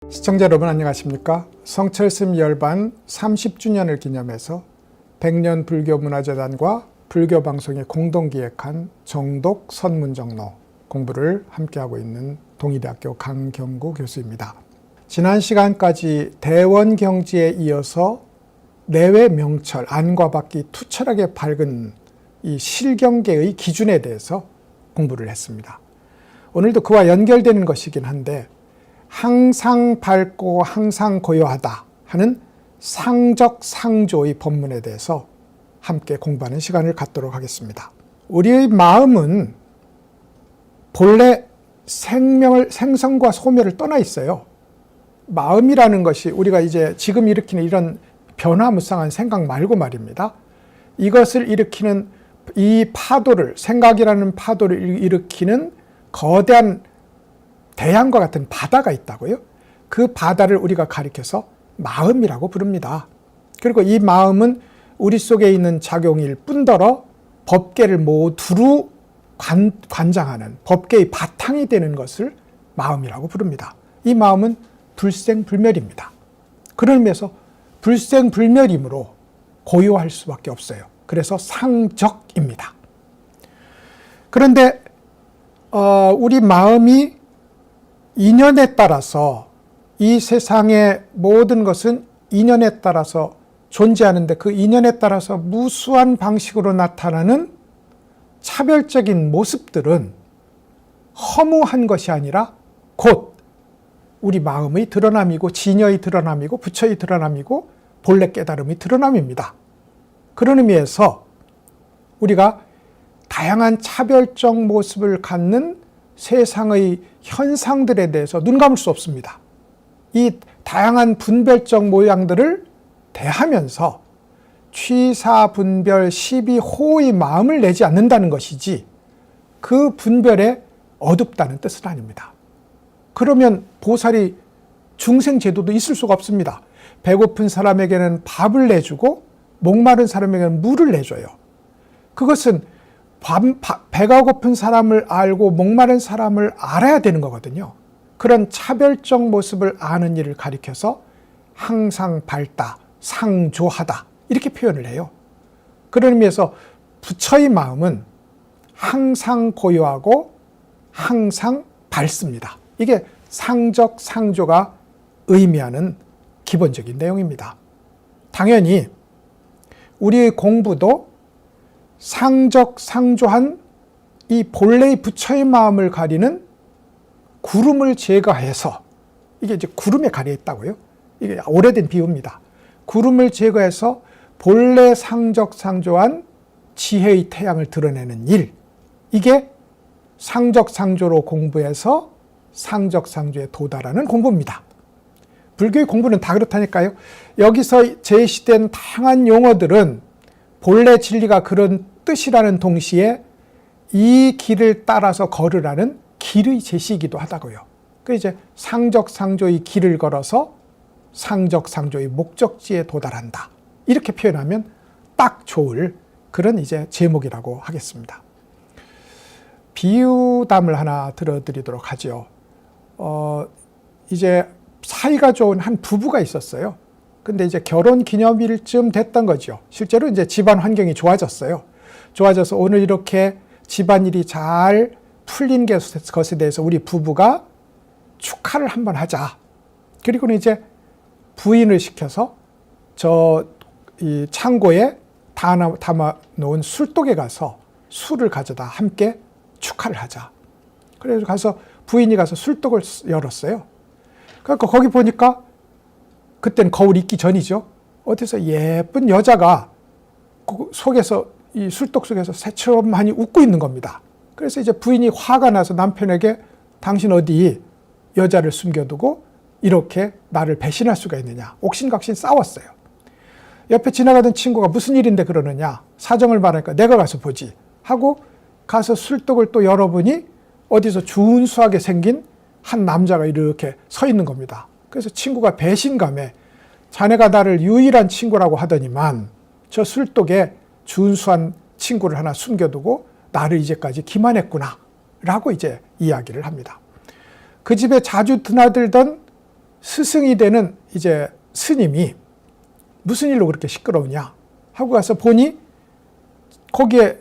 시청자 여러분 안녕하십니까? 성철스님 열반 30주년을 기념해서 백년불교문화재단과 불교방송이 공동기획한 정독 선문정로 공부를 함께하고 있는 동의대학교 강경구 교수입니다. 지난 시간까지 대원경지에 이어서 내외 명철, 안과 밖이 투철하게 밝은 이 실경계의 기준에 대해서 공부를 했습니다. 오늘도 그와 연결되는 것이긴 한데 항상 밝고 항상 고요하다 하는 상적 상조의 법문에 대해서 함께 공부하는 시간을 갖도록 하겠습니다. 우리의 마음은 본래 생성과 소멸을 떠나 있어요. 마음이라는 것이 우리가 이제 지금 일으키는 이런 변화무쌍한 생각 말고 말입니다. 이것을 일으키는 이 파도를, 생각이라는 파도를 일으키는 거대한 대양과 같은 바다가 있다고요. 그 바다를 우리가 가리켜서 마음이라고 부릅니다. 그리고 이 마음은 우리 속에 있는 작용일 뿐더러 법계를 모두로 관장하는 법계의 바탕이 되는 것을 마음이라고 부릅니다. 이 마음은 불생불멸입니다. 그런 의미에서 불생불멸이므로 고요할 수밖에 없어요. 그래서 상적입니다. 그런데 우리 마음이 인연에 따라서 이 세상의 모든 것은 인연에 따라서 존재하는데 그 인연에 따라서 무수한 방식으로 나타나는 차별적인 모습들은 허무한 것이 아니라 곧 우리 마음의 드러남이고 진여의 드러남이고 부처의 드러남이고 본래 깨달음의 드러남입니다. 그런 의미에서 우리가 다양한 차별적 모습을 갖는 세상의 현상들에 대해서 눈 감을 수 없습니다. 이 다양한 분별적 모양들을 대하면서 취사분별 12호의 마음을 내지 않는다는 것이지 그 분별에 어둡다는 뜻은 아닙니다. 그러면 보살이 중생제도도 있을 수가 없습니다. 배고픈 사람에게는 밥을 내주고 목마른 사람에게는 물을 내줘요. 그것은 배가 고픈 사람을 알고 목마른 사람을 알아야 되는 거거든요. 그런 차별적 모습을 아는 일을 가리켜서 항상 밝다, 상조하다 이렇게 표현을 해요. 그런 의미에서 부처의 마음은 항상 고요하고 항상 밝습니다. 이게 상적 상조가 의미하는 기본적인 내용입니다. 당연히 우리의 공부도 상적 상조한 이 본래의 부처의 마음을 가리는 구름을 제거해서, 이게 이제 구름에 가려 있다고요. 이게 오래된 비유입니다. 구름을 제거해서 본래 상적 상조한 지혜의 태양을 드러내는 일, 이게 상적 상조로 공부해서 상적 상조에 도달하는 공부입니다. 불교의 공부는 다 그렇다니까요. 여기서 제시된 다양한 용어들은 본래 진리가 그런 뜻이라는 동시에 이 길을 따라서 걸으라는 길의 제시이기도 하다고요. 그 이제 상적 상조의 길을 걸어서 상적 상조의 목적지에 도달한다. 이렇게 표현하면 딱 좋을 그런 이제 제목이라고 하겠습니다. 비유담을 하나 들어드리도록 하죠. 이제 사이가 좋은 한 부부가 있었어요. 근데 이제 결혼 기념일쯤 됐던 거죠. 실제로 이제 집안 환경이 좋아졌어요. 좋아져서 오늘 이렇게 집안일이 잘 풀린 것에 대해서 우리 부부가 축하를 한번 하자. 그리고는 이제 부인을 시켜서 이 창고에 담아 놓은 술독에 가서 술을 가져다 함께 축하를 하자. 그래서 가서 부인이 가서 술독을 열었어요. 그러니까 거기 보니까 그때는 거울 있기 전이죠. 어디서 예쁜 여자가 그 속에서 이 술독 속에서 새처럼 많이 웃고 있는 겁니다. 그래서 이제 부인이 화가 나서 남편에게 당신 어디 여자를 숨겨두고 이렇게 나를 배신할 수가 있느냐. 옥신각신 싸웠어요. 옆에 지나가던 친구가 무슨 일인데 그러느냐. 사정을 말하니까 내가 가서 보지 하고 가서 술독을 또 열어보니 어디서 준수하게 생긴 한 남자가 이렇게 서 있는 겁니다. 그래서 친구가 배신감에 자네가 나를 유일한 친구라고 하더니만 저 술독에 준수한 친구를 하나 숨겨두고 나를 이제까지 기만했구나 라고 이제 이야기를 합니다. 그 집에 자주 드나들던 스승이 되는 이제 스님이 무슨 일로 그렇게 시끄러우냐 하고 가서 보니 거기에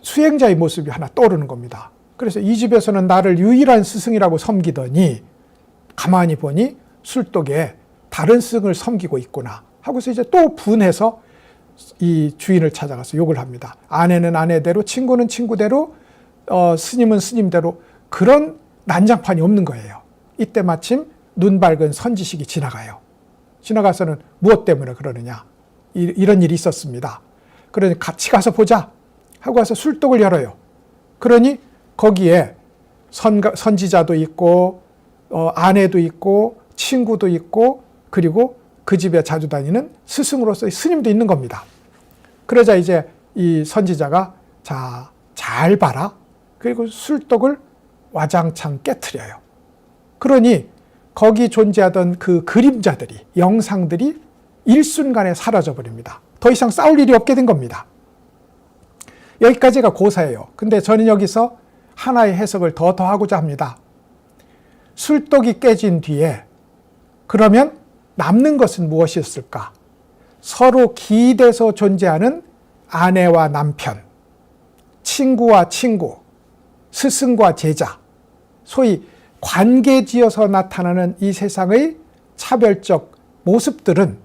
수행자의 모습이 하나 떠오르는 겁니다. 그래서 이 집에서는 나를 유일한 스승이라고 섬기더니 가만히 보니 술독에 다른 스승을 섬기고 있구나 하고서 이제 또 분해서 이 주인을 찾아가서 욕을 합니다. 아내는 아내대로, 친구는 친구대로, 스님은 스님대로, 그런 난장판이 없는 거예요. 이때 마침 눈 밝은 선지식이 지나가요. 지나가서는 무엇 때문에 그러느냐, 이런 일이 있었습니다. 그러니 같이 가서 보자 하고 가서 술독을 열어요. 그러니 거기에 선지자도 있고 아내도 있고 친구도 있고 그리고 그 집에 자주 다니는 스승으로서의 스님도 있는 겁니다. 그러자 이제 이 선지자가 자, 잘 봐라. 그리고 술독을 와장창 깨트려요. 그러니 거기 존재하던 그 그림자들이, 영상들이 일순간에 사라져 버립니다. 더 이상 싸울 일이 없게 된 겁니다. 여기까지가 고사예요. 근데 저는 여기서 하나의 해석을 더 하고자 합니다. 술독이 깨진 뒤에 그러면 남는 것은 무엇이었을까? 서로 기대서 존재하는 아내와 남편, 친구와 친구, 스승과 제자, 소위 관계지어서 나타나는 이 세상의 차별적 모습들은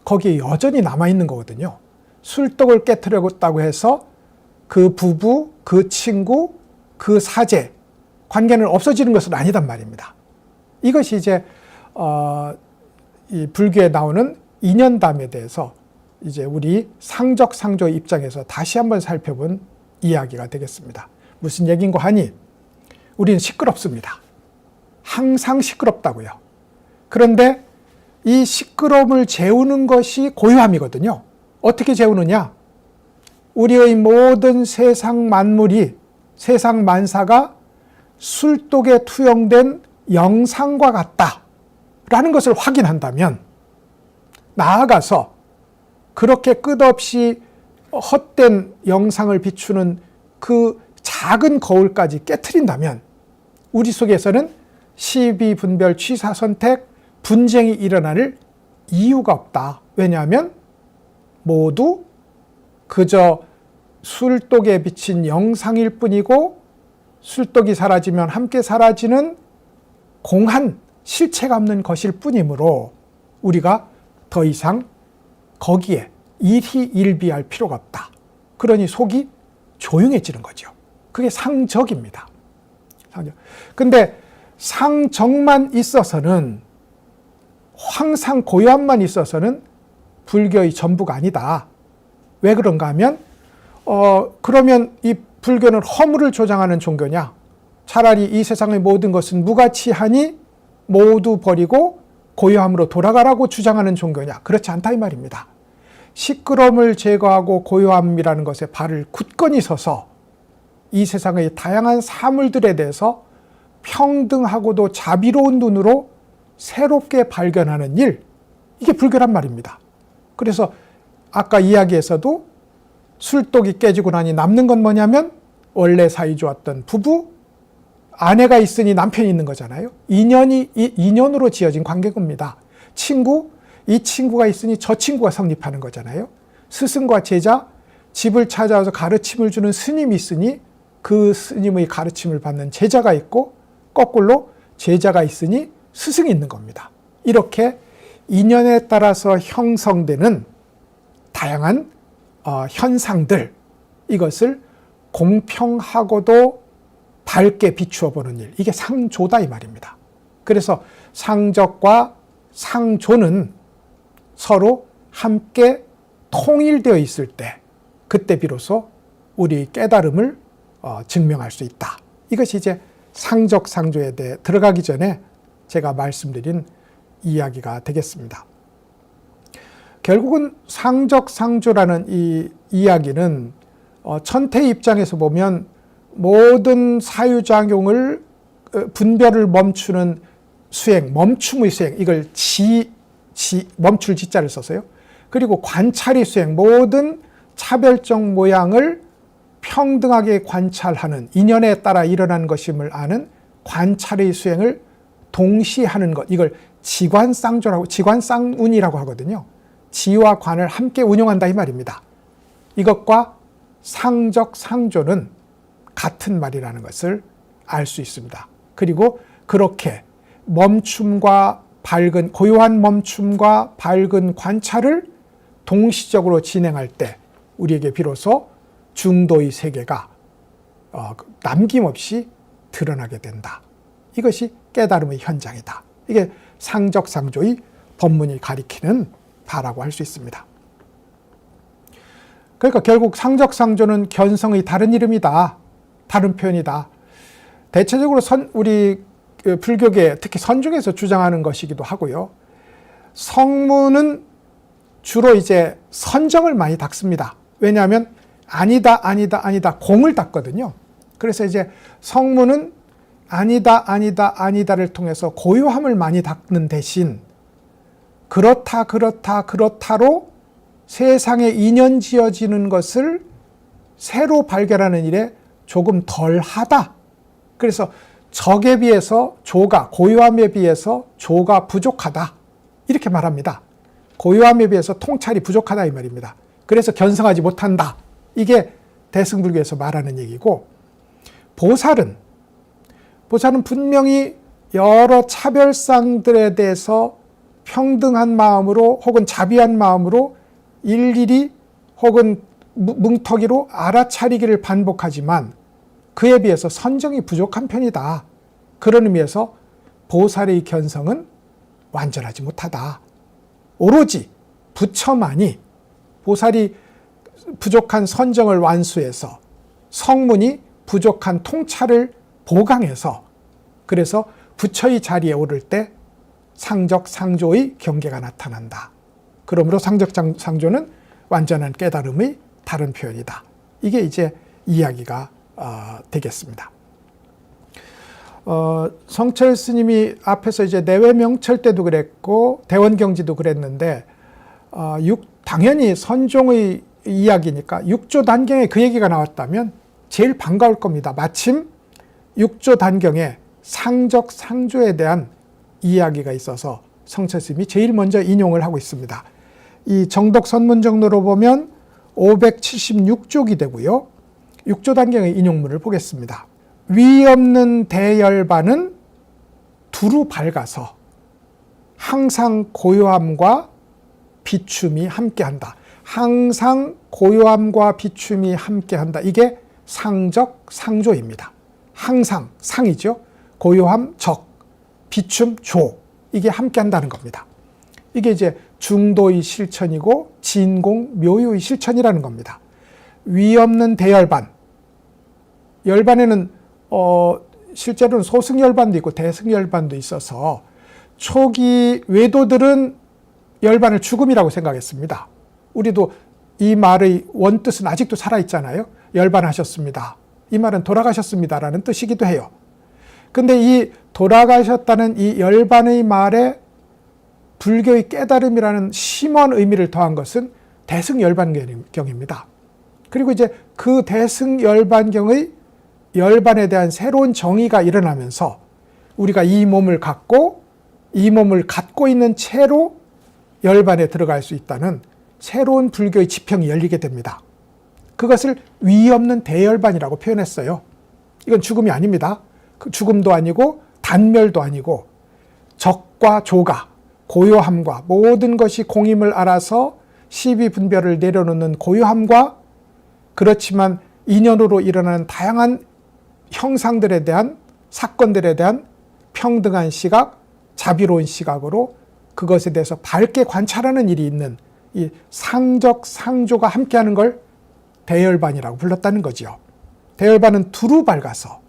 거기에 여전히 남아있는 거거든요. 술독을 깨트렸다고 해서 그 부부, 그 친구, 그 사제, 관계는 없어지는 것은 아니단 말입니다. 이것이 이제 이 불교에 나오는 인연담에 대해서 이제 우리 상적상조의 입장에서 다시 한번 살펴본 이야기가 되겠습니다. 무슨 얘기인고 하니 우리는 시끄럽습니다. 항상 시끄럽다고요. 그런데 이 시끄러움을 재우는 것이 고요함이거든요. 어떻게 재우느냐? 우리의 모든 세상 만물이, 세상 만사가 술독에 투영된 영상과 같다라는 것을 확인한다면, 나아가서 그렇게 끝없이 헛된 영상을 비추는 그 작은 거울까지 깨트린다면 우리 속에서는 시비, 분별, 취사, 선택, 분쟁이 일어날 이유가 없다. 왜냐하면 모두 그저 술독에 비친 영상일 뿐이고, 술독이 사라지면 함께 사라지는 공한 실체가 없는 것일 뿐이므로 우리가 더 이상 거기에 일희일비할 필요가 없다. 그러니 속이 조용해지는 거죠. 그게 상적입니다. 상적. 근데 상적만 있어서는, 항상 고요함만 있어서는 불교의 전부가 아니다. 왜 그런가 하면 그러면 이 불교는 허물을 조장하는 종교냐? 차라리 이 세상의 모든 것은 무가치하니 모두 버리고 고요함으로 돌아가라고 주장하는 종교냐? 그렇지 않다 이 말입니다. 시끄러움을 제거하고 고요함이라는 것에 발을 굳건히 서서 이 세상의 다양한 사물들에 대해서 평등하고도 자비로운 눈으로 새롭게 발견하는 일, 이게 불교란 말입니다. 그래서 아까 이야기에서도 술독이 깨지고 나니 남는 건 뭐냐면 원래 사이좋았던 부부, 아내가 있으니 남편이 있는 거잖아요. 인연으로 지어진 관계입니다. 친구, 이 친구가 있으니 저 친구가 성립하는 거잖아요. 스승과 제자, 집을 찾아와서 가르침을 주는 스님이 있으니 그 스님의 가르침을 받는 제자가 있고, 거꾸로 제자가 있으니 스승이 있는 겁니다. 이렇게 인연에 따라서 형성되는 다양한 현상들, 이것을 공평하고도 밝게 비추어 보는 일, 이게 상조다 이 말입니다. 그래서 상적과 상조는 서로 함께 통일되어 있을 때, 그때 비로소 우리 깨달음을 증명할 수 있다. 이것이 이제 상적 상조에 대해 들어가기 전에 제가 말씀드린 이야기가 되겠습니다. 결국은 상적 상조라는 이 이야기는 천태의 입장에서 보면 모든 사유작용을, 분별을 멈추는 수행, 멈춤의 수행, 이걸 멈출 지자를 써서요. 그리고 관찰의 수행, 모든 차별적 모양을 평등하게 관찰하는, 인연에 따라 일어난 것임을 아는 관찰의 수행을 동시에 하는 것, 이걸 지관쌍조라고, 지관쌍운이라고 하거든요. 지와 관을 함께 운용한다 이 말입니다. 이것과 상적상조는 같은 말이라는 것을 알 수 있습니다. 그리고 그렇게 멈춤과 밝은, 고요한 멈춤과 밝은 관찰을 동시적으로 진행할 때 우리에게 비로소 중도의 세계가 남김없이 드러나게 된다. 이것이 깨달음의 현장이다. 이게 상적상조의 법문이 가리키는 바라고 할 수 있습니다. 그러니까 결국 상적상조는 견성의 다른 이름이다. 다른 표현이다. 대체적으로 우리 불교계 특히 선중에서 주장하는 것이기도 하고요. 성문은 주로 이제 선정을 많이 닦습니다. 왜냐하면 아니다, 아니다, 아니다 공을 닦거든요. 그래서 이제 성문은 아니다, 아니다, 아니다를 통해서 고요함을 많이 닦는 대신 그렇다, 그렇다, 그렇다로 세상에 인연 지어지는 것을 새로 발견하는 일에 조금 덜하다. 그래서 적에 비해서 조가, 고요함에 비해서 조가 부족하다. 이렇게 말합니다. 고요함에 비해서 통찰이 부족하다 이 말입니다. 그래서 견성하지 못한다. 이게 대승불교에서 말하는 얘기고, 보살은 분명히 여러 차별상들에 대해서 평등한 마음으로 혹은 자비한 마음으로 일일이 혹은 뭉터기로 알아차리기를 반복하지만 그에 비해서 선정이 부족한 편이다. 그런 의미에서 보살의 견성은 완전하지 못하다. 오로지 부처만이 보살이 부족한 선정을 완수해서 성문이 부족한 통찰을 보강해서 그래서 부처의 자리에 오를 때 상적상조의 경계가 나타난다. 그러므로 상적상조는 완전한 깨달음의 다른 표현이다. 이게 이제 이야기가 되겠습니다. 성철 스님이 앞에서 이제 내외명철 때도 그랬고 대원경지도 그랬는데 당연히 선종의 이야기니까 육조 단경에 그 얘기가 나왔다면 제일 반가울 겁니다. 마침 육조 단경에 상적상조에 대한 이야기가 있어서 성철 스님이 제일 먼저 인용을 하고 있습니다. 이 정독선문정로로 보면 576쪽이 되고요. 육조 단경의 인용문을 보겠습니다. 위 없는 대열반은 두루 밝아서 항상 고요함과 비춤이 함께한다. 항상 고요함과 비춤이 함께한다. 이게 상적상조입니다. 항상 상이죠. 고요함 적, 비춤 조. 이게 함께한다는 겁니다. 이게 이제 중도의 실천이고 진공 묘유의 실천이라는 겁니다. 위 없는 대열반. 열반에는 실제로는 소승열반도 있고 대승열반도 있어서 초기 외도들은 열반을 죽음이라고 생각했습니다. 우리도 이 말의 원뜻은 아직도 살아있잖아요. 열반하셨습니다. 이 말은 돌아가셨습니다라는 뜻이기도 해요. 근데 이 돌아가셨다는 이 열반의 말에 불교의 깨달음이라는 심원 의미를 더한 것은 대승열반경입니다. 그리고 이제 그 대승열반경의 열반에 대한 새로운 정의가 일어나면서 우리가 이 몸을 갖고 있는 채로 열반에 들어갈 수 있다는 새로운 불교의 지평이 열리게 됩니다. 그것을 위 없는 대열반이라고 표현했어요. 이건 죽음이 아닙니다. 그 죽음도 아니고 단멸도 아니고 적과 조가, 고요함과 모든 것이 공임을 알아서 시비분별을 내려놓는 고요함과 그렇지만 인연으로 일어나는 다양한 형상들에 대한 사건들에 대한 평등한 시각, 자비로운 시각으로 그것에 대해서 밝게 관찰하는 일이 있는 이 상적상조가 함께하는 걸 대열반이라고 불렀다는 거죠. 대열반은 두루 밝아서,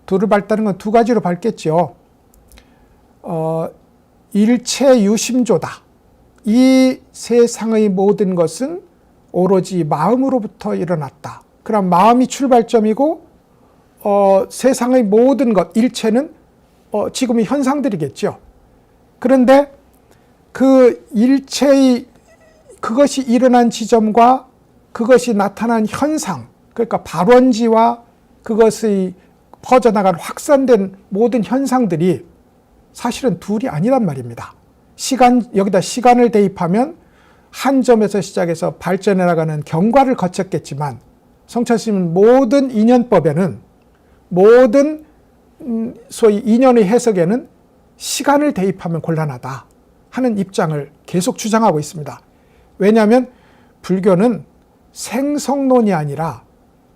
두루 밝다는 건 두 가지로 밝겠죠. 일체유심조다. 이 세상의 모든 것은 오로지 마음으로부터 일어났다. 그럼 마음이 출발점이고 세상의 모든 것, 일체는 지금의 현상들이겠죠. 그런데 그 일체의 그것이 일어난 지점과 그것이 나타난 현상, 그러니까 발원지와 그것의 퍼져나간 확산된 모든 현상들이 사실은 둘이 아니란 말입니다. 여기다 시간을 대입하면 한 점에서 시작해서 발전해 나가는 경과를 거쳤겠지만 성철 스님은 모든 인연법에는, 모든 소위 인연의 해석에는 시간을 대입하면 곤란하다 하는 입장을 계속 주장하고 있습니다. 왜냐하면 불교는 생성론이 아니라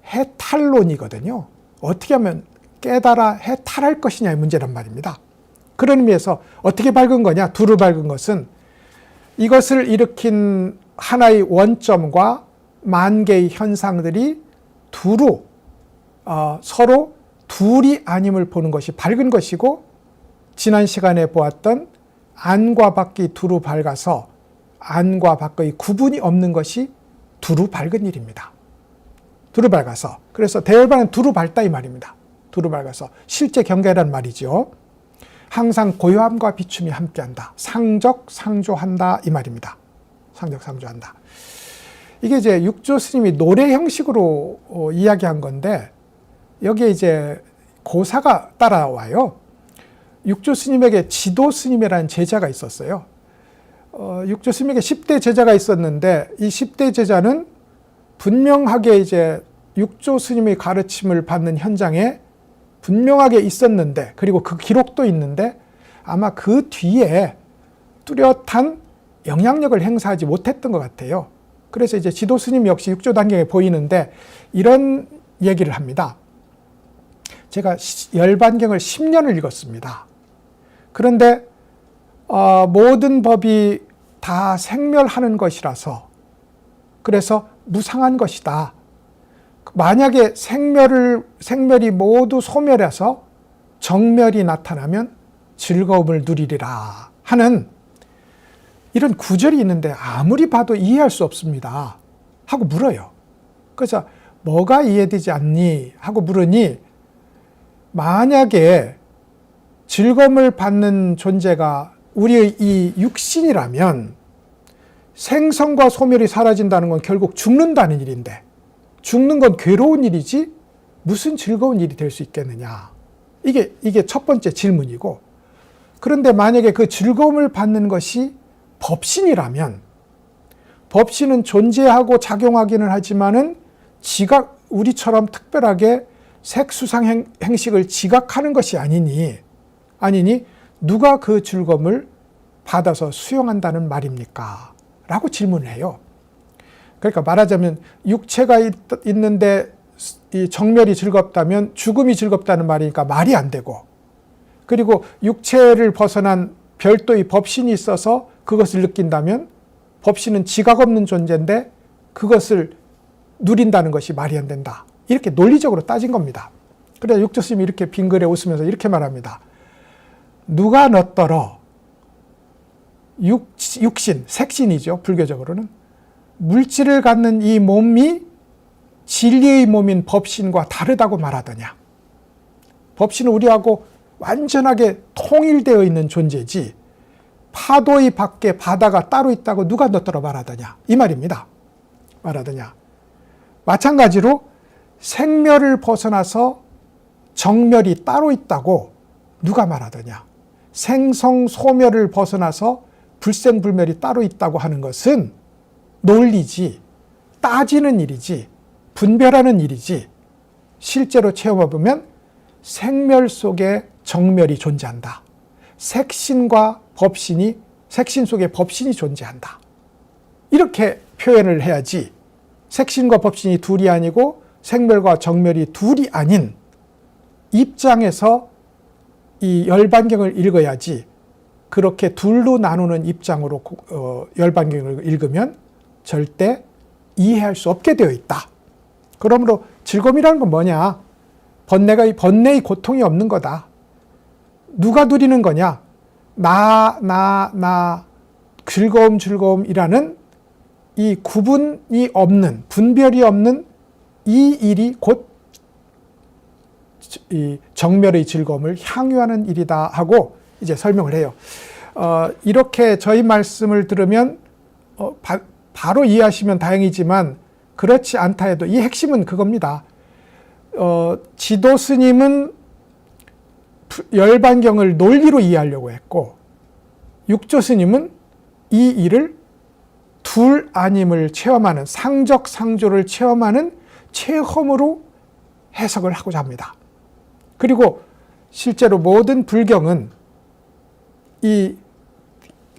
해탈론이거든요. 어떻게 하면 깨달아 해탈할 것이냐의 문제란 말입니다. 그런 의미에서 어떻게 밝은 거냐? 두루 밝은 것은 이것을 일으킨 하나의 원점과 만 개의 현상들이 두루 서로 둘이 아님을 보는 것이 밝은 것이고, 지난 시간에 보았던 안과 밖이 두루 밝아서 안과 밖의 구분이 없는 것이 두루 밝은 일입니다. 두루 밝아서. 그래서 대열반은 두루 밝다 이 말입니다. 두루 밝아서. 실제 경계란 말이죠. 항상 고요함과 비춤이 함께한다. 상적 상조한다 이 말입니다. 상적 상조한다. 이게 이제 육조 스님이 노래 형식으로 이야기한 건데, 여기에 이제 고사가 따라와요. 육조 스님에게 지도 스님이라는 제자가 있었어요. 육조 스님에게 10대 제자가 있었는데, 이 10대 제자는 분명하게 이제 육조 스님의 가르침을 받는 현장에 분명하게 있었는데, 그리고 그 기록도 있는데 아마 그 뒤에 뚜렷한 영향력을 행사하지 못했던 것 같아요. 그래서 이제 지도 스님 역시 육조 단경에 보이는데 이런 얘기를 합니다. 제가 열반경을 10년을 읽었습니다. 그런데 모든 법이 다 생멸하는 것이라서, 그래서 무상한 것이다. 만약에 생멸이 모두 소멸해서 정멸이 나타나면 즐거움을 누리리라 하는 이런 구절이 있는데 아무리 봐도 이해할 수 없습니다 하고 물어요. 그래서 뭐가 이해되지 않니? 하고 물으니, 만약에 즐거움을 받는 존재가 우리의 이 육신이라면 생성과 소멸이 사라진다는 건 결국 죽는다는 일인데, 죽는 건 괴로운 일이지 무슨 즐거운 일이 될 수 있겠느냐. 이게 첫 번째 질문이고, 그런데 만약에 그 즐거움을 받는 것이 법신이라면, 법신은 존재하고 작용하기는 하지만은 우리처럼 특별하게 색수상 행식을 지각하는 것이 아니니 누가 그 즐거움을 받아서 수용한다는 말입니까? 라고 질문을 해요. 그러니까 말하자면 육체가 있는데 이 정멸이 즐겁다면 죽음이 즐겁다는 말이니까 말이 안 되고, 그리고 육체를 벗어난 별도의 법신이 있어서 그것을 느낀다면 법신은 지각 없는 존재인데 그것을 누린다는 것이 말이 안 된다. 이렇게 논리적으로 따진 겁니다. 그래서 육조 스님이 이렇게 빙그레 웃으면서 이렇게 말합니다. 누가 너더러 육신, 색신이죠. 불교적으로는. 물질을 갖는 이 몸이 진리의 몸인 법신과 다르다고 말하더냐. 법신은 우리하고 완전하게 통일되어 있는 존재지, 파도의 밖에 바다가 따로 있다고 누가 너더러 말하더냐. 이 말입니다. 말하더냐. 마찬가지로 생멸을 벗어나서 정멸이 따로 있다고 누가 말하더냐. 생성소멸을 벗어나서 불생불멸이 따로 있다고 하는 것은 논리지, 따지는 일이지, 분별하는 일이지, 실제로 체험해보면 생멸 속에 정멸이 존재한다. 색신 속에 법신이 존재한다. 이렇게 표현을 해야지, 색신과 법신이 둘이 아니고 생멸과 정멸이 둘이 아닌 입장에서 이 열반경을 읽어야지, 그렇게 둘로 나누는 입장으로 열반경을 읽으면 절대 이해할 수 없게 되어 있다. 그러므로 즐거움이라는 건 뭐냐? 번뇌의 고통이 없는 거다. 누가 누리는 거냐? 나, 즐거움이라는 이 구분이 없는, 분별이 없는 이 일이 곧 이 정멸의 즐거움을 향유하는 일이다 하고 이제 설명을 해요. 이렇게 저희 말씀을 들으면 바로 이해하시면 다행이지만 그렇지 않다 해도 이 핵심은 그겁니다. 지도 스님은 열반경을 논리로 이해하려고 했고, 육조 스님은 이 일을 둘 아님을 체험하는, 상적상조를 체험하는 체험으로 해석을 하고자 합니다. 그리고 실제로 모든 불경은 이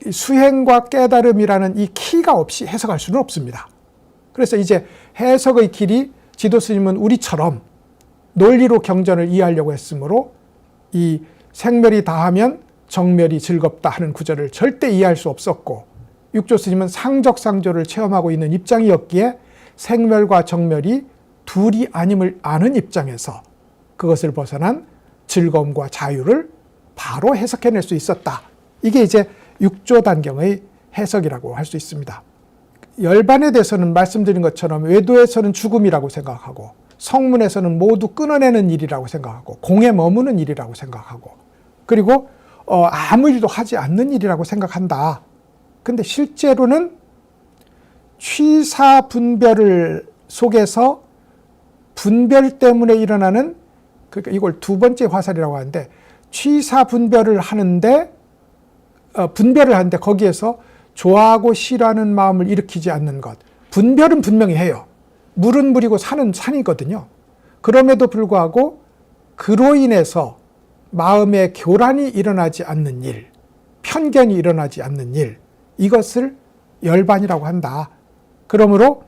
수행과 깨달음이라는 이 키가 없이 해석할 수는 없습니다. 그래서 이제 해석의 길이, 지도스님은 우리처럼 논리로 경전을 이해하려고 했으므로 이 생멸이 다하면 정멸이 즐겁다 하는 구절을 절대 이해할 수 없었고, 육조스님은 상적상조를 체험하고 있는 입장이었기에 생멸과 정멸이 둘이 아님을 아는 입장에서 그것을 벗어난 즐거움과 자유를 바로 해석해낼 수 있었다. 이게 이제 육조단경의 해석이라고 할 수 있습니다. 열반에 대해서는 말씀드린 것처럼 외도에서는 죽음이라고 생각하고, 성문에서는 모두 끊어내는 일이라고 생각하고, 공에 머무는 일이라고 생각하고, 그리고 아무 일도 하지 않는 일이라고 생각한다. 근데 실제로는 취사분별을 속에서 분별 때문에 일어나는, 그러니까 이걸 두 번째 화살이라고 하는데, 취사분별을 하는데 거기에서 좋아하고 싫어하는 마음을 일으키지 않는 것. 분별은 분명히 해요. 물은 물이고 산은 산이거든요. 그럼에도 불구하고 그로 인해서 마음의 교란이 일어나지 않는 일, 편견이 일어나지 않는 일, 이것을 열반이라고 한다. 그러므로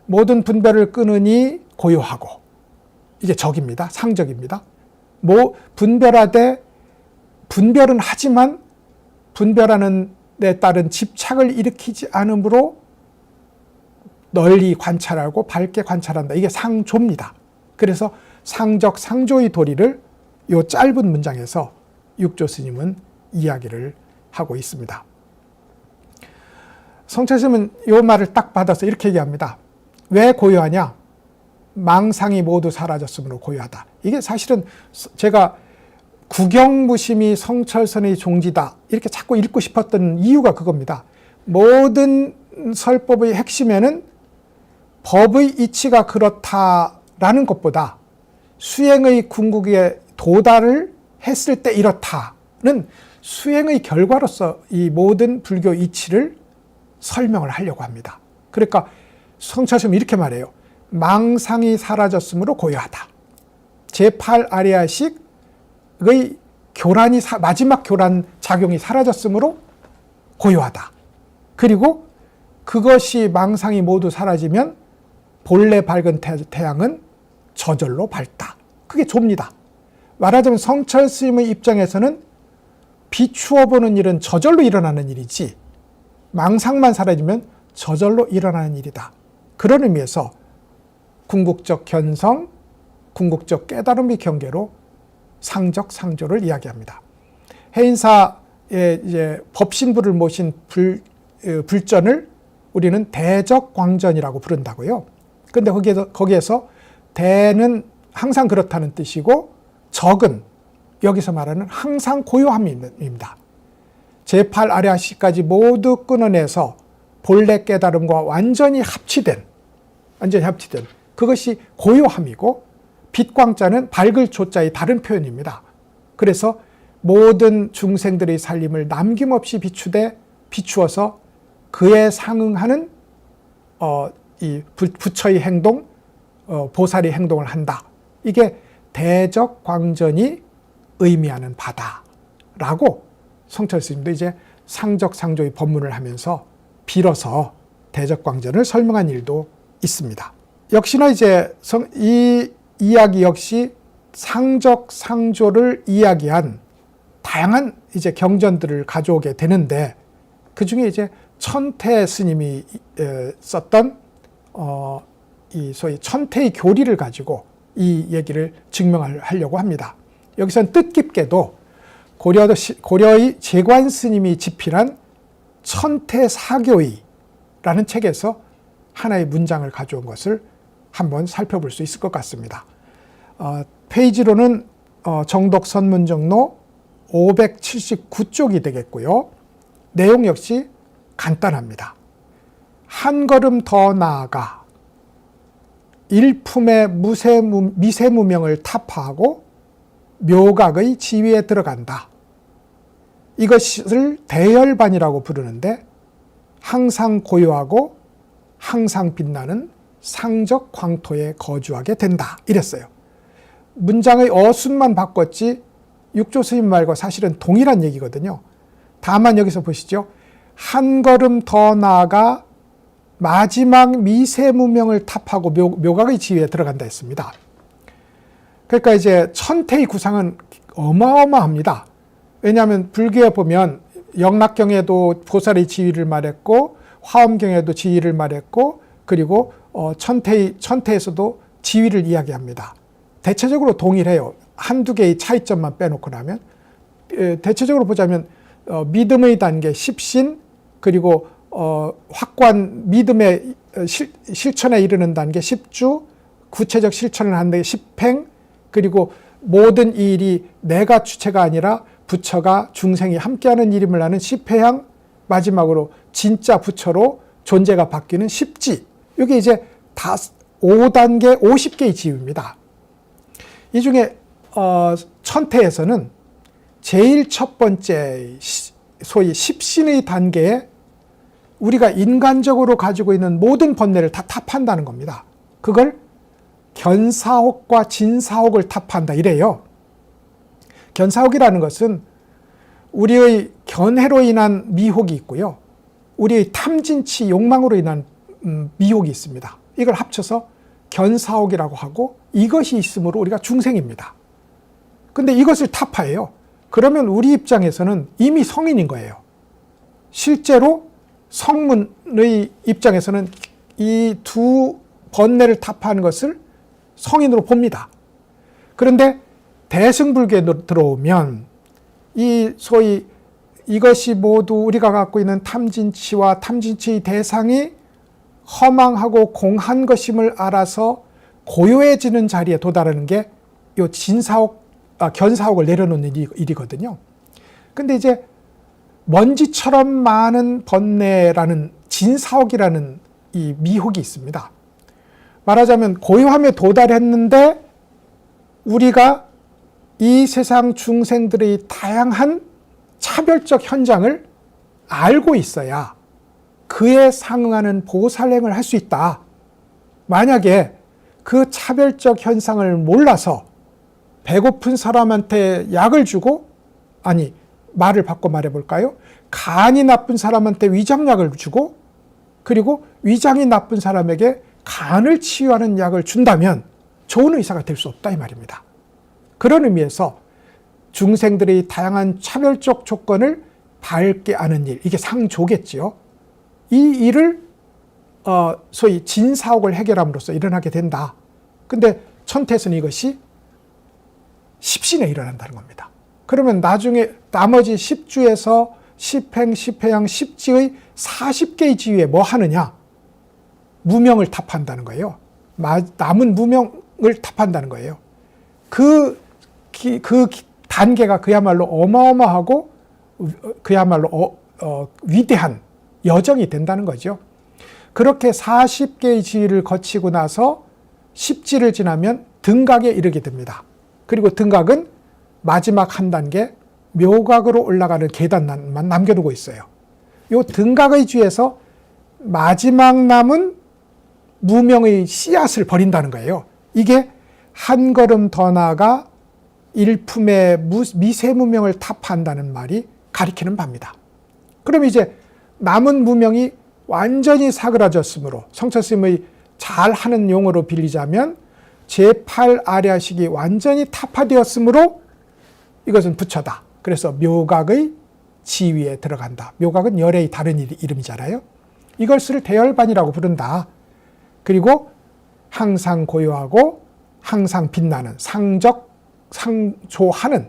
모든 분별을 끊으니 고요하고, 이게 적입니다. 상적입니다. 분별하되, 분별은 하지만 분별하는 데 따른 집착을 일으키지 않으므로 널리 관찰하고 밝게 관찰한다. 이게 상조입니다. 그래서 상적 상조의 도리를 이 짧은 문장에서 육조 스님은 이야기를 하고 있습니다. 성철스님은 이 말을 딱 받아서 이렇게 얘기합니다. 왜 고요하냐? 망상이 모두 사라졌으므로 고요하다. 이게 사실은 제가 구경무심이 성철선의 종지다 이렇게 자꾸 읽고 싶었던 이유가 그겁니다. 모든 설법의 핵심에는 법의 이치가 그렇다라는 것보다 수행의 궁극에 도달을 했을 때 이렇다는 수행의 결과로서 이 모든 불교 이치를 설명을 하려고 합니다. 그러니까 성철스님은 이렇게 말해요. 망상이 사라졌으므로 고요하다. 제8아리아식의 교란이, 마지막 교란 작용이 사라졌으므로 고요하다. 그리고 그것이 망상이 모두 사라지면 본래 밝은 태양은 저절로 밝다. 그게 조입니다. 말하자면 성철스님의 입장에서는 비추어 보는 일은 저절로 일어나는 일이지, 망상만 사라지면 저절로 일어나는 일이다. 그런 의미에서 궁극적 견성, 궁극적 깨달음의 경계로 상적 상조를 이야기합니다. 해인사의 이제 법신부를 모신 불전을 우리는 대적광전이라고 부른다고요. 근데 거기에서 대는 항상 그렇다는 뜻이고, 적은 여기서 말하는 항상 고요함입니다. 제8아리아식까지 모두 끊어내서 본래 깨달음과 완전히 합치된 그것이 고요함이고, 빛광자는 밝을 조자의 다른 표현입니다. 그래서 모든 중생들의 살림을 남김없이 비추어서 그에 상응하는 이 부처의 행동, 보살의 행동을 한다. 이게 대적광전이 의미하는 바다라고 성철스님도 이제 상적상조의 법문을 하면서 빌어서 대적광전을 설명한 일도 있습니다. 역시나 이제 이 이야기 역시 상적상조를 이야기한 다양한 이제 경전들을 가져오게 되는데, 그 중에 이제 천태 스님이 썼던 이 소위 천태의 교리를 가지고 이 얘기를 증명하려고 합니다. 여기서는 뜻깊게도 고려의 재관 스님이 집필한 천태사교의라는 책에서 하나의 문장을 가져온 것을 한번 살펴볼 수 있을 것 같습니다. 페이지로는 정독 선문정로 579쪽이 되겠고요. 내용 역시 간단합니다. 한 걸음 더 나아가 일품의 미세무명을 타파하고 묘각의 지위에 들어간다. 이것을 대열반이라고 부르는데 항상 고요하고 항상 빛나는 상적 광토에 거주하게 된다. 이랬어요. 문장의 어순만 바꿨지 육조 스님 말과 사실은 동일한 얘기거든요. 다만 여기서 보시죠. 한 걸음 더 나아가 마지막 미세무명을 탑하고 묘각의 지위에 들어간다 했습니다. 그러니까 이제 천태의 구상은 어마어마합니다. 왜냐하면 불교에 보면 영락경에도 보살의 지위를 말했고 화엄경에도 지위를 말했고 그리고 천태에서도 지위를 이야기합니다. 대체적으로 동일해요. 한두 개의 차이점만 빼놓고 나면 대체적으로 보자면 믿음의 단계 십신 그리고 확고한 믿음의 실천에 이르는 단계 십주 구체적 실천을 하는 단계 십행 그리고 모든 일이 내가 주체가 아니라 부처가 중생이 함께하는 일임을 아는 십회향 마지막으로 진짜 부처로 존재가 바뀌는 십지 이게 이제 다 5단계 50개의 지위입니다. 이 중에 천태에서는 제일 첫 번째 소위 십신의 단계에 우리가 인간적으로 가지고 있는 모든 번뇌를 다 탑한다는 겁니다. 그걸 견사옥과 진사옥을 탑한다 이래요. 견사옥이라는 것은 우리의 견해로 인한 미혹이 있고요. 우리의 탐진치 욕망으로 인한 미혹이 있습니다. 이걸 합쳐서 견사옥이라고 하고 이것이 있으므로 우리가 중생입니다. 근데 이것을 타파해요. 그러면 우리 입장에서는 이미 성인인 거예요. 실제로 성문의 입장에서는 이 두 번뇌를 타파하는 것을 성인으로 봅니다. 그런데 대승불교에 들어오면 이 소위 이것이 모두 우리가 갖고 있는 탐진치와 탐진치의 대상이 허망하고 공한 것임을 알아서 고요해지는 자리에 도달하는 게 이 견사옥을 내려놓는 일이거든요. 근데 이제 먼지처럼 많은 번뇌라는 진사옥이라는 이 미혹이 있습니다. 말하자면 고요함에 도달했는데 우리가 이 세상 중생들의 다양한 차별적 현장을 알고 있어야 그에 상응하는 보살행을 할 수 있다. 만약에 그 차별적 현상을 몰라서 배고픈 사람한테 약을 주고 말을 바꿔 말해볼까요? 간이 나쁜 사람한테 위장약을 주고 그리고 위장이 나쁜 사람에게 간을 치유하는 약을 준다면 좋은 의사가 될 수 없다 이 말입니다. 그런 의미에서 중생들의 다양한 차별적 조건을 밝게 아는 일, 이게 상조겠지요. 이 일을 소위 진사옥을 해결함으로써 일어나게 된다. 근데 천태에서는 이것이 십신에 일어난다는 겁니다. 그러면 나중에 나머지 10주에서 10행, 10회양, 10지의 40개의 지위에 뭐 하느냐? 무명을 탑한다는 거예요. 남은 무명을 탑한다는 거예요. 그 단계가 그야말로 어마어마하고 그야말로 위대한 여정이 된다는 거죠. 그렇게 40개의 지위를 거치고 나서 10지를 지나면 등각에 이르게 됩니다. 그리고 등각은 마지막 한 단계 묘각으로 올라가는 계단만 남겨두고 있어요. 이 등각의 지위에서 마지막 남은 무명의 씨앗을 버린다는 거예요. 이게 한 걸음 더 나아가 일품의 미세무명을 타파한다는 말이 가리키는 바입니다. 그럼 이제 남은 무명이 완전히 사그라졌으므로 성철스님의 잘하는 용어로 빌리자면 제8아리아식이 완전히 타파되었으므로 이것은 부처다. 그래서 묘각의 지위에 들어간다. 묘각은 열의 다른 이름이잖아요. 이것을 대열반이라고 부른다. 그리고 항상 고요하고 항상 빛나는 상조하는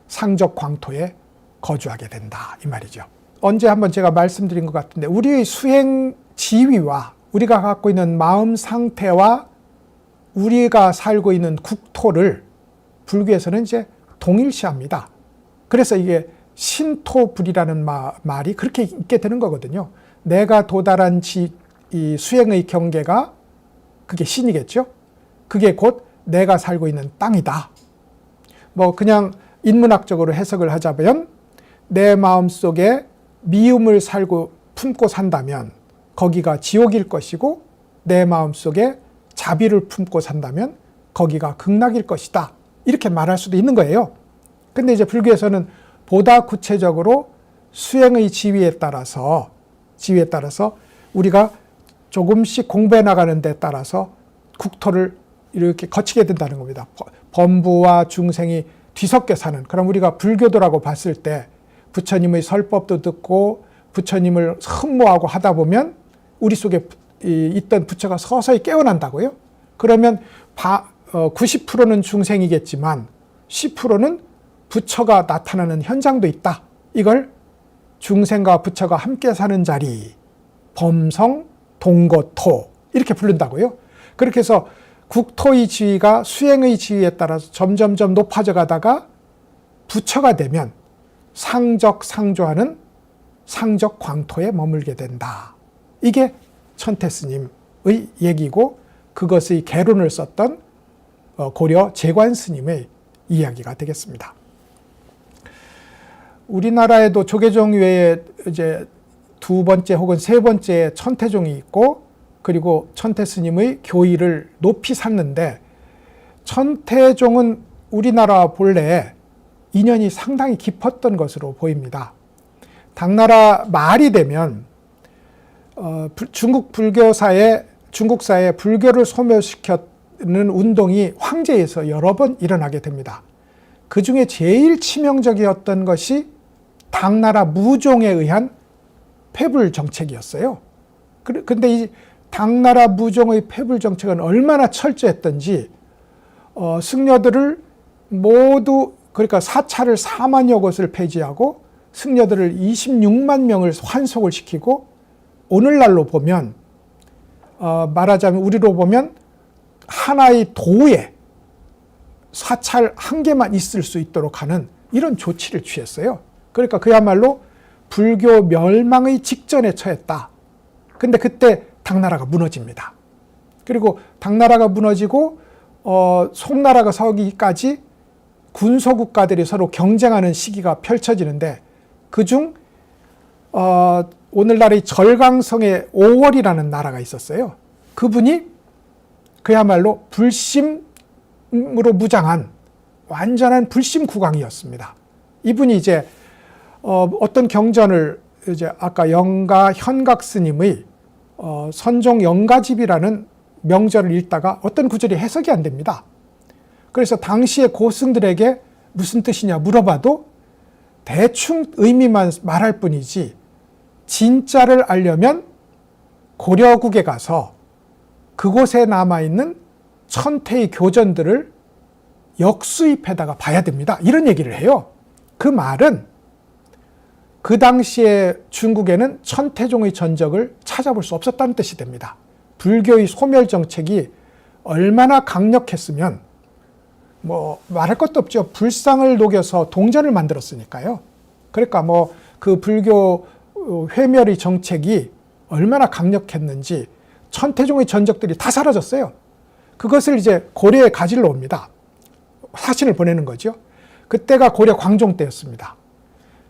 상적 광토에 거주하게 된다. 이 말이죠. 언제 한번 제가 말씀드린 것 같은데 우리의 수행 지위와 우리가 갖고 있는 마음 상태와 우리가 살고 있는 국토를 불교에서는 이제 동일시합니다. 그래서 이게 신토불이라는 말이 그렇게 있게 되는 거거든요. 내가 도달한 이 수행의 경계가 그게 신이겠죠. 그게 곧 내가 살고 있는 땅이다. 뭐 그냥 인문학적으로 해석을 하자면 내 마음속에 미움을 품고 산다면 거기가 지옥일 것이고 내 마음속에 자비를 품고 산다면 거기가 극락일 것이다. 이렇게 말할 수도 있는 거예요. 근데 이제 불교에서는 보다 구체적으로 수행의 지위에 따라서 우리가 조금씩 공부해 나가는 데 따라서 국토를 이렇게 거치게 된다는 겁니다. 범부와 중생이 뒤섞여 사는, 그럼 우리가 불교도라고 봤을 때 부처님의 설법도 듣고 부처님을 흠모하고 하다 보면 우리 속에 있던 부처가 서서히 깨어난다고요. 그러면 90%는 중생이겠지만 10%는 부처가 나타나는 현장도 있다. 이걸 중생과 부처가 함께 사는 자리, 범성, 동거토 이렇게 부른다고요. 그렇게 해서 국토의 지위가 수행의 지위에 따라서 점점점 높아져 가다가 부처가 되면 상적상조하는 상적광토에 머물게 된다. 이게 천태 스님의 얘기고 그것의 개론을 썼던 고려 재관 스님의 이야기가 되겠습니다. 우리나라에도 조계종 외에 이제 두 번째 혹은 세 번째 천태종이 있고 그리고 천태 스님의 교의를 높이 샀는데 천태종은 우리나라 본래에 인연이 상당히 깊었던 것으로 보입니다. 당나라 말이 되면 중국사에 불교를 소멸시키는 운동이 황제에서 여러 번 일어나게 됩니다. 그 중에 제일 치명적이었던 것이 당나라 무종에 의한 폐불 정책이었어요. 근데 이 당나라 무종의 폐불 정책은 얼마나 철저했던지 승려들을 모두, 그러니까 사찰을 4만여 곳을 폐지하고 승려들을 26만 명을 환속을 시키고 오늘날로 보면 말하자면 우리로 보면 하나의 도에 사찰 한 개만 있을 수 있도록 하는 이런 조치를 취했어요. 그러니까 그야말로 불교 멸망의 직전에 처했다. 근데 그때 당나라가 무너집니다. 그리고 당나라가 무너지고 송나라가 서기까지 군소국가들이 서로 경쟁하는 시기가 펼쳐지는데 그중 오늘날의 절강성의 오월이라는 나라가 있었어요. 그분이 그야말로 불심으로 무장한 완전한 불심 국왕이었습니다. 이분이 이제 어떤 경전을 이제 아까 영가 현각 스님의 선종 영가집이라는 명절을 읽다가 어떤 구절이 해석이 안 됩니다. 그래서 당시의 고승들에게 무슨 뜻이냐 물어봐도 대충 의미만 말할 뿐이지 진짜를 알려면 고려국에 가서 그곳에 남아있는 천태의 교전들을 역수입해다가 봐야 됩니다. 이런 얘기를 해요. 그 말은 그 당시에 중국에는 천태종의 전적을 찾아볼 수 없었다는 뜻이 됩니다. 불교의 소멸 정책이 얼마나 강력했으면 뭐 말할 것도 없죠. 불상을 녹여서 동전을 만들었으니까요. 그러니까 뭐 그 불교 회멸의 정책이 얼마나 강력했는지 천태종의 전적들이 다 사라졌어요. 그것을 이제 고려에 가지러 옵니다. 사신을 보내는 거죠. 그때가 고려 광종 때였습니다.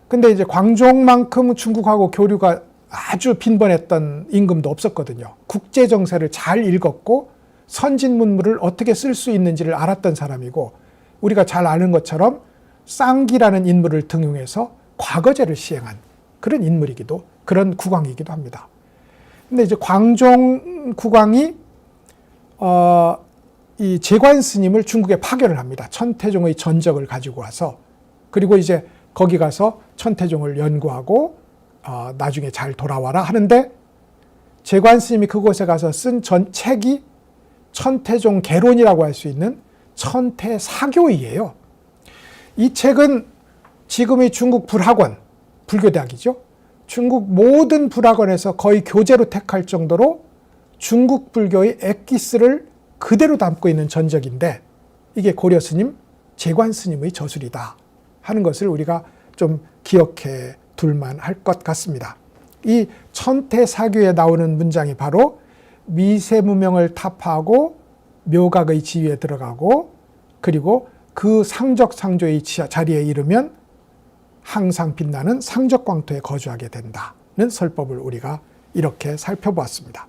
근데 이제 광종만큼 중국하고 교류가 아주 빈번했던 임금도 없었거든요. 국제 정세를 잘 읽었고 선진 문물을 어떻게 쓸 수 있는지를 알았던 사람이고 우리가 잘 아는 것처럼 쌍기라는 인물을 등용해서 과거제를 시행한 그런 국왕이기도 합니다. 근데 이제 광종 국왕이 이 재관 스님을 중국에 파견을 합니다. 천태종의 전적을 가지고 와서 그리고 이제 거기 가서 천태종을 연구하고 나중에 잘 돌아와라 하는데 재관 스님이 그곳에 가서 쓴 책이 천태종 개론이라고 할 수 있는 천태사교이에요. 이 책은 지금의 중국 불학원, 불교대학이죠. 중국 모든 불학원에서 거의 교재로 택할 정도로 중국 불교의 엑기스를 그대로 담고 있는 전적인데 이게 고려 스님, 재관 스님의 저술이다 하는 것을 우리가 좀 기억해 둘만 할 것 같습니다. 이 천태사교에 나오는 문장이 바로 미세무명을 타파하고 묘각의 지위에 들어가고 그리고 그 상적상조의 자리에 이르면 항상 빛나는 상적광토에 거주하게 된다는 설법을 우리가 이렇게 살펴보았습니다.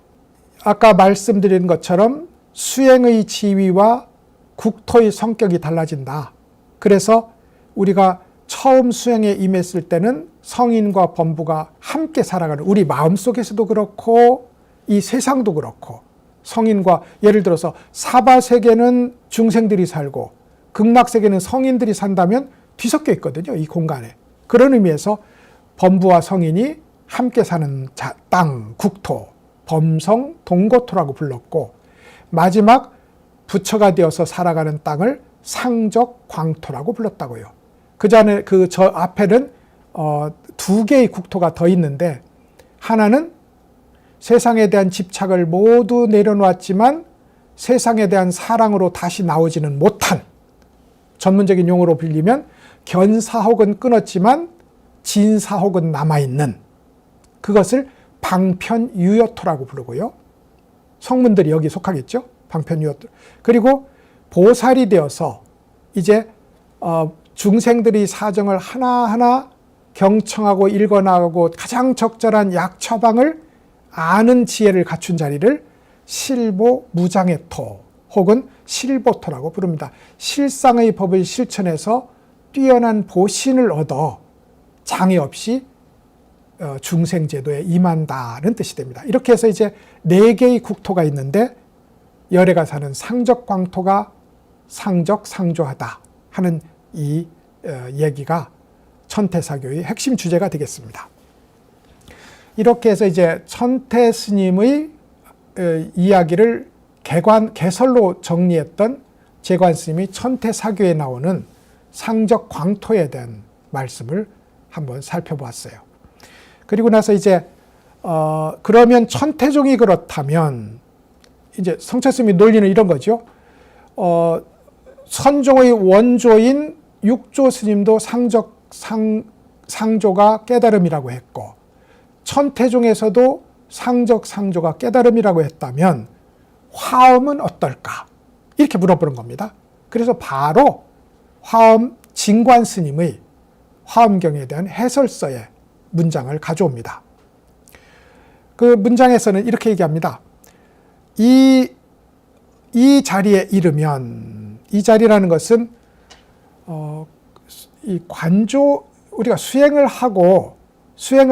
아까 말씀드린 것처럼 수행의 지위와 국토의 성격이 달라진다. 그래서 우리가 처음 수행에 임했을 때는 성인과 범부가 함께 살아가는, 우리 마음속에서도 그렇고 이 세상도 그렇고, 성인과, 예를 들어서 사바세계는 중생들이 살고 극락세계는 성인들이 산다면 뒤섞여 있거든요, 이 공간에. 그런 의미에서 범부와 성인이 함께 사는 땅, 국토, 범성, 동고토라고 불렀고, 마지막 부처가 되어서 살아가는 땅을 상적 광토라고 불렀다고요. 저 앞에는 두 개의 국토가 더 있는데, 하나는 세상에 대한 집착을 모두 내려놓았지만 세상에 대한 사랑으로 다시 나오지는 못한, 전문적인 용어로 빌리면 견사혹은 끊었지만 진사혹은 남아있는, 그것을 방편유효토라고 부르고요. 성문들이 여기 속하겠죠? 방편유효토. 그리고 보살이 되어서 이제 중생들이 사정을 하나하나 경청하고 읽어나가고 가장 적절한 약 처방을 아는 지혜를 갖춘 자리를 실보무장의 토 혹은 실보토라고 부릅니다. 실상의 법을 실천해서 뛰어난 보신을 얻어 장애 없이 중생제도에 임한다는 뜻이 됩니다. 이렇게 해서 이제 4개의 국토가 있는데, 열애가 사는 상적광토가 상적상조하다 하는 이 얘기가 천태사교의 핵심 주제가 되겠습니다. 이렇게 해서 이제 천태 스님의 이야기를 개설로 정리했던 제관 스님이 천태사교에 나오는 상적광토에 대한 말씀을 한번 살펴보았어요. 그리고 나서 이제 그러면 천태종이 그렇다면, 이제 성철 스님이 논리는 이런 거죠. 선종의 원조인 육조 스님도 상조가 깨달음이라고 했고, 천태종에서도 상적상조가 깨달음이라고 했다면 화엄은 어떨까? 이렇게 물어보는 겁니다. 그래서 바로 화엄 진관 스님의 화엄경에 대한 해설서의 문장을 가져옵니다. 그 문장에서는 이렇게 얘기합니다. 이 자리에 이르면, 이 자리라는 것은 이 관조, 우리가 수행을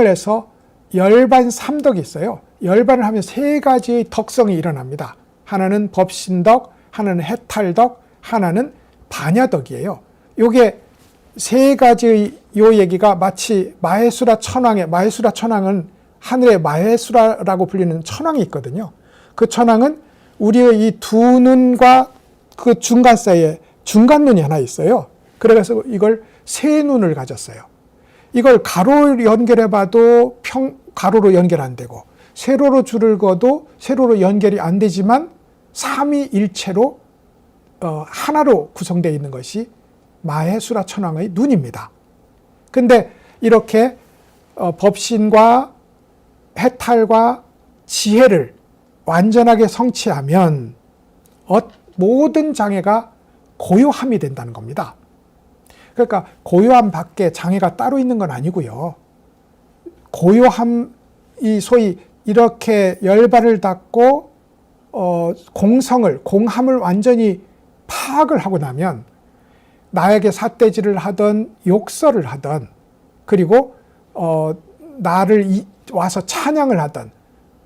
해서 열반 삼덕이 있어요. 열반을 하면 3가지의 덕성이 일어납니다. 하나는 법신덕, 하나는 해탈덕, 하나는 반야덕이에요. 요게 3가지의 요 얘기가 마치 마해수라 천왕은 하늘의 마해수라라고 불리는 천왕이 있거든요. 그 천왕은 우리의 이 두 눈과 그 중간 사이에 중간 눈이 하나 있어요. 그래서 이걸 3눈을 가졌어요. 이걸 가로로 연결해 봐도 가로로 연결 안 되고, 세로로 줄을 그어도 세로로 연결이 안 되지만 삼위일체로 하나로 구성되어 있는 것이 마해수라 천왕의 눈입니다. 근데 이렇게 법신과 해탈과 지혜를 완전하게 성취하면 모든 장애가 고요함이 된다는 겁니다. 그러니까 고요함 밖에 장애가 따로 있는 건 아니고요. 고요함이 소위 이렇게 열발을 닫고 공함을 완전히 파악을 하고 나면 나에게 삿대질을 하든 욕설을 하든, 그리고 나를 와서 찬양을 하든,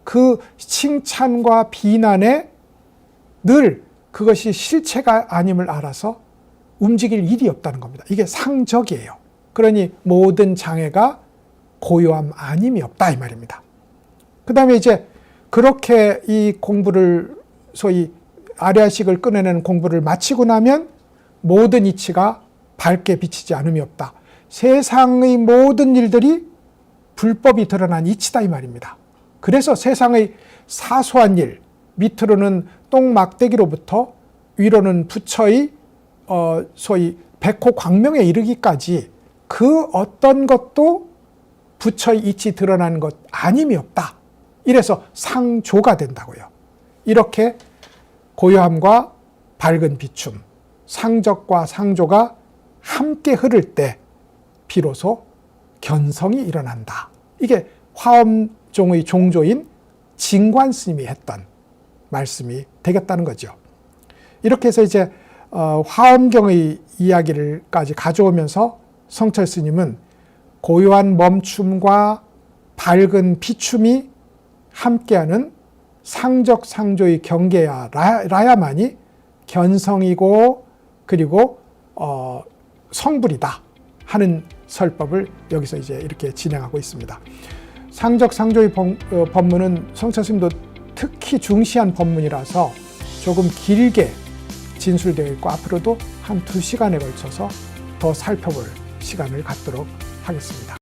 그 칭찬과 비난에 늘 그것이 실체가 아님을 알아서 움직일 일이 없다는 겁니다. 이게 상적이에요. 그러니 모든 장애가 고요함 아님이 없다 이 말입니다. 그 다음에 이제 그렇게 이 공부를, 소위 아리아식을 꺼내는 공부를 마치고 나면 모든 이치가 밝게 비치지 않음이 없다. 세상의 모든 일들이 불법이 드러난 이치다 이 말입니다. 그래서 세상의 사소한 일, 밑으로는 똥막대기로부터 위로는 부처의 소위 백호 광명에 이르기까지 그 어떤 것도 부처의 이치 드러나는 것 아님이 없다. 이래서 상조가 된다고요. 이렇게 고요함과 밝은 비춤, 상적과 상조가 함께 흐를 때 비로소 견성이 일어난다. 이게 화엄종의 종조인 진관 스님이 했던 말씀이 되겠다는 거죠. 이렇게 해서 이제 화엄경의 이야기를까지 가져오면서 성철 스님은 고요한 멈춤과 밝은 비춤이 함께하는 상적 상조의 경계라야만이 견성이고 그리고 성불이다 하는 설법을 여기서 이제 이렇게 진행하고 있습니다. 상적 상조의 법문은 성철 스님도 특히 중시한 법문이라서 조금 길게 진술되어 있고 앞으로도 한 2시간에 걸쳐서 더 살펴볼 시간을 갖도록 하겠습니다.